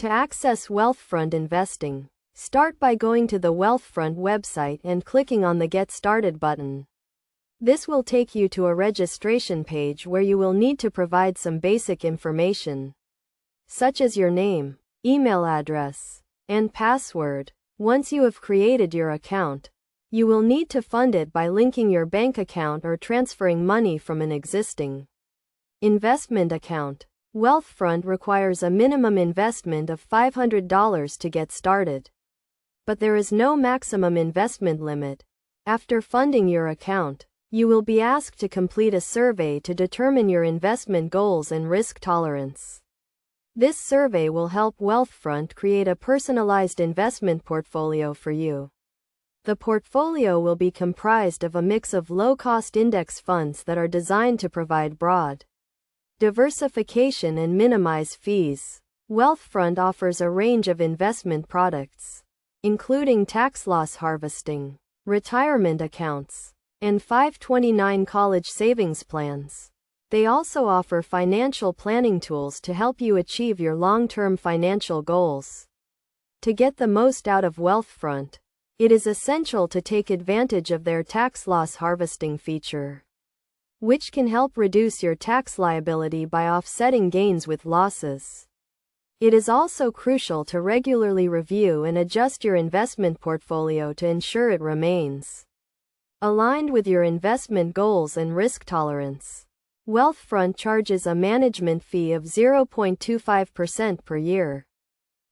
To access Wealthfront investing, start by going to the Wealthfront website and clicking on the Get Started button. This will take you to a registration page where you will need to provide some basic information, such as your name, email address, and password. Once you have created your account, you will need to fund it by linking your bank account or transferring money from an existing investment account. Wealthfront requires a minimum investment of $500 to get started, but there is no maximum investment limit. After funding your account, you will be asked to complete a survey to determine your investment goals and risk tolerance. This survey will help Wealthfront create a personalized investment portfolio for you. The portfolio will be comprised of a mix of low-cost index funds that are designed to provide broad diversification and minimize fees. Wealthfront offers a range of investment products, including tax loss harvesting, retirement accounts, and 529 college savings plans. They also offer financial planning tools to help you achieve your long-term financial goals. To get the most out of Wealthfront, it is essential to take advantage of their tax loss harvesting feature, which can help reduce your tax liability by offsetting gains with losses. It is also crucial to regularly review and adjust your investment portfolio to ensure it remains aligned with your investment goals and risk tolerance. Wealthfront charges a management fee of 0.25% per year,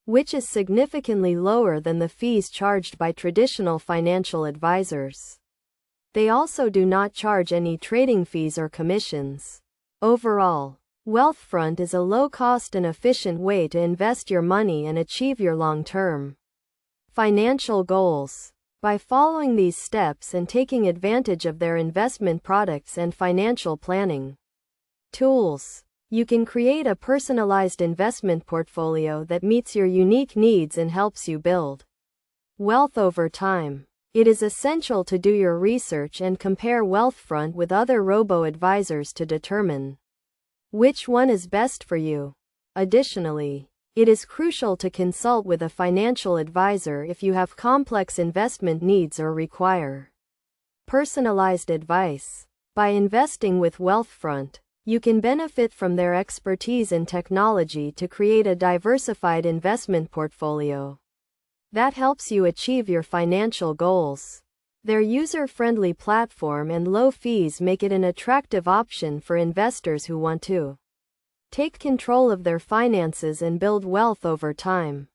which is significantly lower than the fees charged by traditional financial advisors. They also do not charge any trading fees or commissions. Overall, Wealthfront is a low-cost and efficient way to invest your money and achieve your long-term financial goals. By following these steps and taking advantage of their investment products and financial planning tools, you can create a personalized investment portfolio that meets your unique needs and helps you build wealth over time. It is essential to do your research and compare Wealthfront with other robo-advisors to determine which one is best for you. Additionally, it is crucial to consult with a financial advisor if you have complex investment needs or require personalized advice. By investing with Wealthfront, you can benefit from their expertise in technology to create a diversified investment portfolio that helps you achieve your financial goals. Their user-friendly platform and low fees make it an attractive option for investors who want to take control of their finances and build wealth over time.